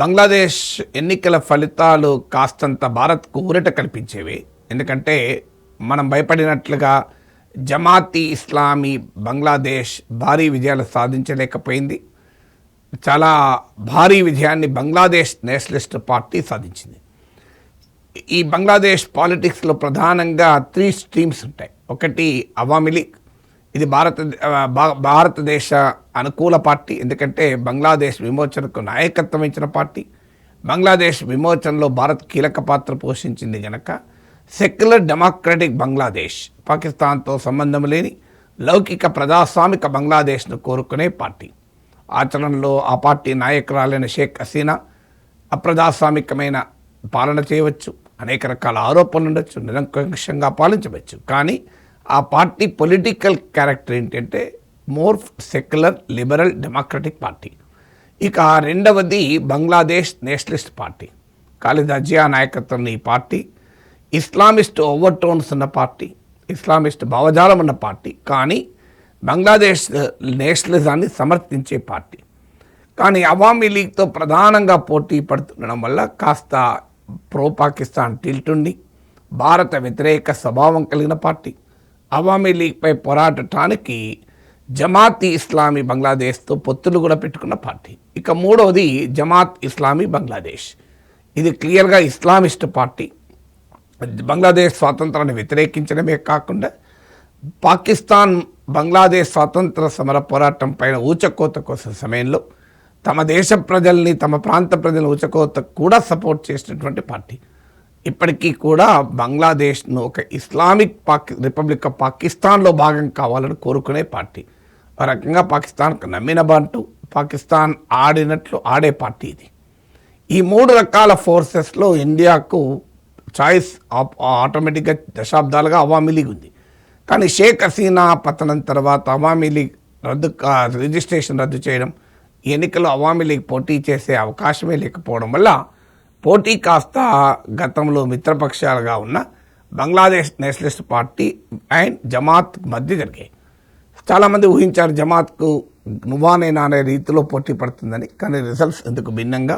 బంగ్లాదేశ్ ఎన్నికల ఫలితాలు కాస్తంత భారత్కు ఊరట కల్పించేవి. ఎందుకంటే మనం భయపడినట్లుగా జమాతీ ఇస్లామీ బంగ్లాదేశ్ భారీ విజయాలు సాధించలేకపోయింది. చాలా భారీ విజయాన్ని బంగ్లాదేశ్ నేషనలిస్ట్ పార్టీ సాధించింది. ఈ బంగ్లాదేశ్ పాలిటిక్స్లో ప్రధానంగా 3 స్ట్రీమ్స్ ఉంటాయి. ఒకటి అవామీ లీగ్, ఇది భారతదేశ అనుకూల పార్టీ. ఎందుకంటే బంగ్లాదేశ్ విమోచనకు నాయకత్వం వహించిన పార్టీ. బంగ్లాదేశ్ విమోచనలో భారత్ కీలక పాత్ర పోషించింది గనక సెక్యులర్ డెమోక్రటిక్ బంగ్లాదేశ్, పాకిస్తాన్తో సంబంధం లేని లౌకిక ప్రజాస్వామిక బంగ్లాదేశ్ను కోరుకునే పార్టీ. ఆచరణలో ఆ పార్టీ నాయకురాలైన షేక్ హసీనా అప్రజాస్వామికమైన పాలన చేయవచ్చు, అనేక రకాల ఆరోపణలు ఉండొచ్చు, నిరంకుశంగా పాలించవచ్చు. కానీ ఆ పార్టీ పొలిటికల్ క్యారెక్టర్ ఏంటంటే more secular liberal democratic party. ఇక రెండవది బంగ్లాదేశ్ నేషనలిస్ట్ పార్టీ. ఖాలిదా జియా నాయకత్వంలో ఈ పార్టీ ఇస్లామిస్ట్ ఓవర్టోన్స్ ఉన్న పార్టీ, ఇస్లామిస్ట్ భావజాలం ఉన్న పార్టీ. కానీ బంగ్లాదేశ్ నేషనలిజాన్ని సమర్థించే పార్టీ. కానీ అవామీ లీగ్తో ప్రధానంగా పోటీ పడుతుండడం వల్ల కాస్త ప్రో పాకిస్తాన్ టిల్ట్ ఉండి భారత వ్యతిరేక స్వభావం కలిగిన పార్టీ. అవామీ లీగ్పై పోరాడటానికి జమాత్ ఇస్లామీ బంగ్లాదేశ్తో పొత్తులు కూడా పెట్టుకున్న పార్టీ. ఇక మూడవది జమాత్ ఇస్లామీ బంగ్లాదేశ్. ఇది క్లియర్గా ఇస్లామిస్ట్ పార్టీ. బంగ్లాదేశ్ స్వాతంత్రాన్ని వ్యతిరేకించడమే కాకుండా పాకిస్తాన్ బంగ్లాదేశ్ స్వాతంత్ర సమర పోరాటం పైన ఊచకోత కోసం సమయంలో తమ దేశ ప్రజల్ని, తమ ప్రాంత ప్రజల ఊచకోత కూడా సపోర్ట్ చేసినటువంటి పార్టీ. ఇప్పటికీ కూడా బంగ్లాదేశ్ను ఒక ఇస్లామిక్ రిపబ్లిక్ ఆఫ్ పాకిస్తాన్లో భాగం కావాలని కోరుకునే పార్టీ. ఆ రకంగా పాకిస్తాన్కు నమ్మిన బంటూ పాకిస్తాన్ ఆడినట్లు ఆడే పార్టీ ఇది. ఈ 3 రకాల ఫోర్సెస్లో ఇండియాకు చాయిస్ ఆటోమేటిక్గా దశాబ్దాలుగా అవామీ లీగ్ ఉంది. కానీ షేక్ హసీనా పతనం తర్వాత అవామీ లీగ్ రిజిస్ట్రేషన్ రద్దు చేయడం, ఎన్నికల్లో అవామీ లీగ్ పోటీ చేసే అవకాశమే లేకపోవడం వల్ల పోటీ కాస్త గతంలో మిత్రపక్షాలుగా ఉన్న Bangladesh Nationalist party and Jamaat మధ్య జరిగాయి. చాలామంది ఊహించారు జమాత్కు నువ్వానేనా అనే రీతిలో పోటీ పడుతుందని. కానీ రిజల్ట్స్ ఎందుకు భిన్నంగా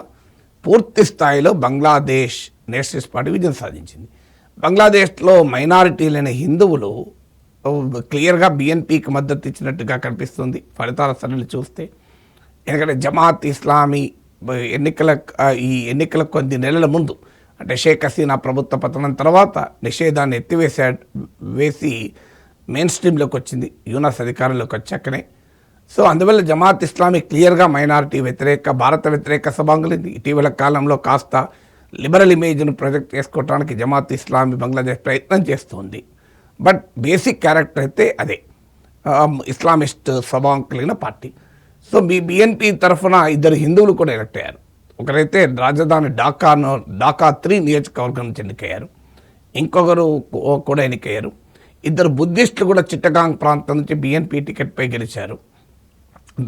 పూర్తి స్థాయిలో బంగ్లాదేశ్ నేషనలిస్ట్ పార్టీ విజయం సాధించింది. బంగ్లాదేశ్లో మైనారిటీలైన హిందువులు క్లియర్గా బిఎన్పీకి మద్దతు ఇచ్చినట్టుగా కనిపిస్తుంది ఫలితాల సరళి చూస్తే. ఎందుకంటే జమాత్ ఇస్లామీ ఈ ఎన్నికల కొద్ది నెలల ముందు, అంటే షేక్ హసీనా ప్రభుత్వ పతనం తర్వాత నిషేధాన్ని వేసి మెయిన్ స్ట్రీమ్లోకి వచ్చింది యూనస్ అధికారంలోకి వచ్చాకనే. సో అందువల్ల జమాత్ ఇస్లామీ క్లియర్గా మైనారిటీ వ్యతిరేక, భారత వ్యతిరేక స్వభావం. ఇటీవల కాలంలో కాస్త లిబరల్ ఇమేజ్ను ప్రొజెక్ట్ చేసుకోవడానికి జమాత్ ఇస్లామీ బంగ్లాదేశ్ ప్రయత్నం చేస్తుంది. బట్ బేసిక్ క్యారెక్టర్ అయితే అదే ఇస్లామిస్ట్ స్వభావం కలిగిన పార్టీ. సో బిఎన్పీ తరఫున 2 హిందువులు కూడా ఎలక్ట్ అయ్యారు. ఒకరైతే రాజధాని ఢాకా 3 నియోజకవర్గం నుంచి ఎన్నికయ్యారు, ఇంకొకరు కూడా ఎన్నికయ్యారు. 2 బుద్ధిస్టులు కూడా చిట్టగాంగ్ ప్రాంతం నుంచి బిఎన్పీ టికెట్పై గెలిచారు.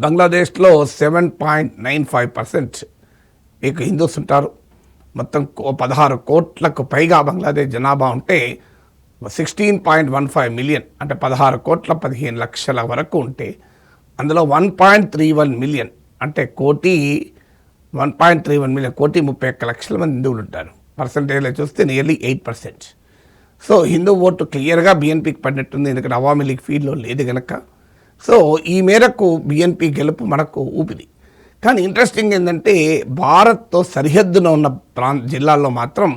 బంగ్లాదేశ్లో 7.95% మీకు హిందూస్ ఉంటారు. మొత్తం 16 కోట్లకు పైగా బంగ్లాదేశ్ జనాభా ఉంటే 16.15 మిలియన్, అంటే 16 కోట్ల 15 లక్షల వరకు ఉంటే అందులో 1.31 మిలియన్, అంటే 1.31 మిలియన్, 1,31 లక్షల మంది హిందువులు ఉంటారు. పర్సంటేజ్లో చూస్తే నియర్లీ 8%. సో హిందూ ఓటు క్లియర్గా బిఎన్పీకి పడినట్టుంది, ఎందుకంటే అవామీ లీగ్ ఫీల్డ్లో లేదు కనుక. సో ఈ మేరకు బిఎన్పీ గెలుపు మనకు ఊపిది. కానీ ఇంట్రెస్టింగ్ ఏంటంటే భారత్తో సరిహద్దున ఉన్న జిల్లాల్లో మాత్రం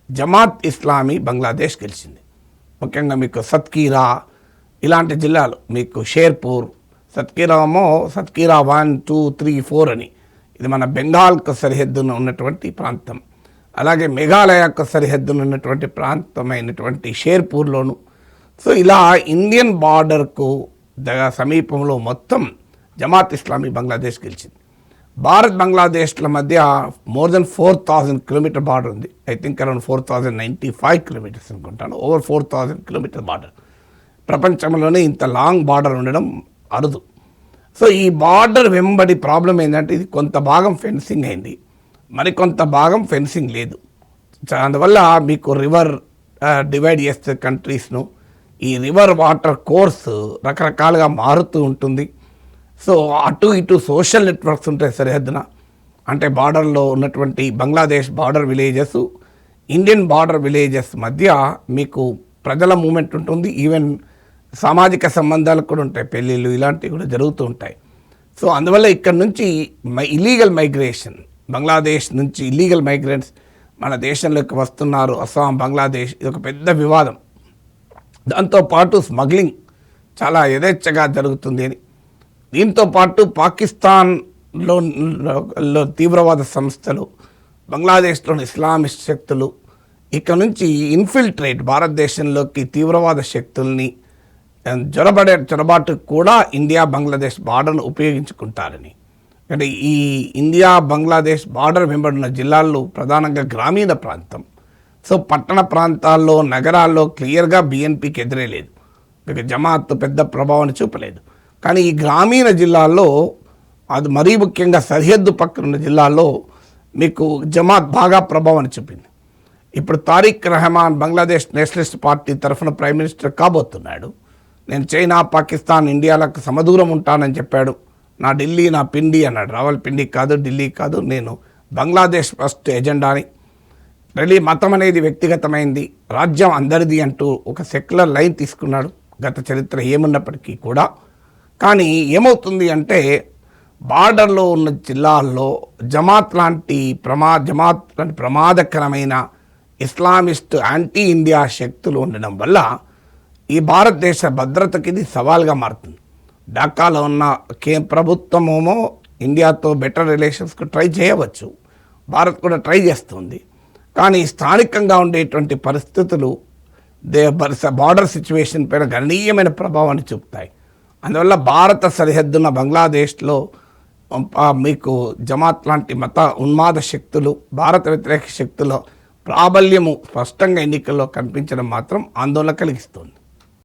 జమాత్ ఇస్లామీ బంగ్లాదేశ్ గెలిచింది. ముఖ్యంగా మీకు సత్కీరా ఇలాంటి జిల్లాలు, మీకు షేర్పూర్, సత్కీరా 1, 2, 3, 4 అని, ఇది మన బెంగాల్కు సరిహద్దున ఉన్నటువంటి ప్రాంతం. అలాగే మేఘాలయకు సరిహద్దున ఉన్నటువంటి ప్రాంతమైనటువంటి షేర్పూర్లోను. సో ఇలా ఇండియన్ బార్డర్కు సమీపంలో మొత్తం జమాత్ ఇస్లామీ బంగ్లాదేశ్ గెలిచింది. భారత్ బంగ్లాదేశ్ల మధ్య మోర్ దెన్ 4,000 కిలోమీటర్ బార్డర్ ఉంది. ఐ థింక్ అరౌండ్ 4,095 కిలోమీటర్స్ అనుకుంటాను. Over 4,000 kilometre border. ప్రపంచంలోనే ఇంత లాంగ్ బార్డర్ ఉండడం అరుదు. సో ఈ బార్డర్ వెంబడి ప్రాబ్లం ఏంటంటే ఇది కొంత భాగం ఫెన్సింగ్ అయింది, మరికొంత భాగం ఫెన్సింగ్ లేదు. అందువల్ల మీకు రివర్ డివైడ్ చేస్తే కంట్రీస్ను, ఈ రివర్ వాటర్ కోర్స్ రకరకాలుగా మారుతూ ఉంటుంది. సో అటు ఇటు సోషల్ నెట్వర్క్స్ ఉంటాయి సరిహద్దున. అంటే బార్డర్లో ఉన్నటువంటి Bangladesh border villages, Indian border villages మధ్య మీకు ప్రజల మూమెంట్ ఉంటుంది. ఈవెన్ సామాజిక సంబంధాలు కూడా ఉంటాయి, పెళ్ళిళ్ళు ఇలాంటివి కూడా జరుగుతూ ఉంటాయి. సో అందువల్ల ఇక్కడ నుంచి ఇల్లీగల్ మైగ్రేషన్, బంగ్లాదేశ్ నుంచి ఇల్లీగల్ మైగ్రెంట్స్ మన దేశంలోకి వస్తున్నారు. అస్సాం, బంగ్లాదేశ్ ఇది ఒక పెద్ద వివాదం. దాంతోపాటు స్మగ్లింగ్ చాలా యథేచ్ఛగా జరుగుతుంది అని. దీంతోపాటు పాకిస్తాన్లో తీవ్రవాద సంస్థలు, బంగ్లాదేశ్లోని ఇస్లామిస్ట్ శక్తులు ఇక్కడ నుంచి ఇన్ఫిల్ట్రేట్ భారతదేశంలోకి తీవ్రవాద శక్తుల్ని చొరబాటు కూడా ఇండియా బంగ్లాదేశ్ బార్డర్ను ఉపయోగించుకుంటారని. అంటే ఈ ఇండియా బంగ్లాదేశ్ బార్డర్ వెంబడిన జిల్లాల్లో ప్రధానంగా గ్రామీణ ప్రాంతం. సో పట్టణ ప్రాంతాల్లో, నగరాల్లో క్లియర్గా బిఎన్పికి ఎదురేలేదు, ఇక జమాత్ పెద్ద ప్రభావాన్ని చూపలేదు. కానీ ఈ గ్రామీణ జిల్లాల్లో, అది మరీ ముఖ్యంగా సరిహద్దు పక్కన ఉన్న జిల్లాల్లో మీకు జమాత్ బాగా ప్రభావాన్ని చూపింది. ఇప్పుడు తారిక్ రెహమాన్ బంగ్లాదేశ్ నేషనలిస్ట్ పార్టీ తరఫున ప్రైమ్ మినిస్టర్ కాబోతున్నాడు. నేను చైనా, పాకిస్తాన్, ఇండియాలకు సమదూరం ఉంటానని చెప్పాడు. నా ఢిల్లీ నా పిండి అన్నాడు. రావల్పిండి కాదు, ఢిల్లీ కాదు, నేను బంగ్లాదేశ్ ఫస్ట్ ఎజెండాని. ఢిల్లీ మతం అనేది వ్యక్తిగతమైంది, రాజ్యం అందరిది అంటూ ఒక సెక్యులర్ లైన్ తీసుకున్నాడు గత చరిత్ర ఏమున్నప్పటికీ కూడా. కానీ ఏమవుతుంది అంటే బార్డర్లో ఉన్న జిల్లాల్లో జమాత్ లాంటి ప్రమాదకరమైన ఇస్లామిస్ట్ యాంటీ ఇండియా శక్తులు ఉండడం వల్ల ఈ భారతదేశ భద్రతకి ఇది సవాల్గా మారుతుంది. ఢాకాలో ఉన్న ప్రభుత్వమేమో ఇండియాతో బెటర్ రిలేషన్స్కు ట్రై చేయవచ్చు, భారత్ కూడా ట్రై చేస్తుంది. కానీ స్థానికంగా ఉండేటువంటి పరిస్థితులు బార్డర్ సిచ్యువేషన్ పైన గణనీయమైన ప్రభావాన్ని చూపుతాయి. అందువల్ల భారత సరిహద్దున బంగ్లాదేశ్లో మీకు జమాత్ లాంటి మత ఉన్మాద శక్తులు, భారత వ్యతిరేక శక్తుల ప్రాబల్యము స్పష్టంగా ఎన్నికల్లో కనిపించడం మాత్రం ఆందోళన కలిగిస్తుంది.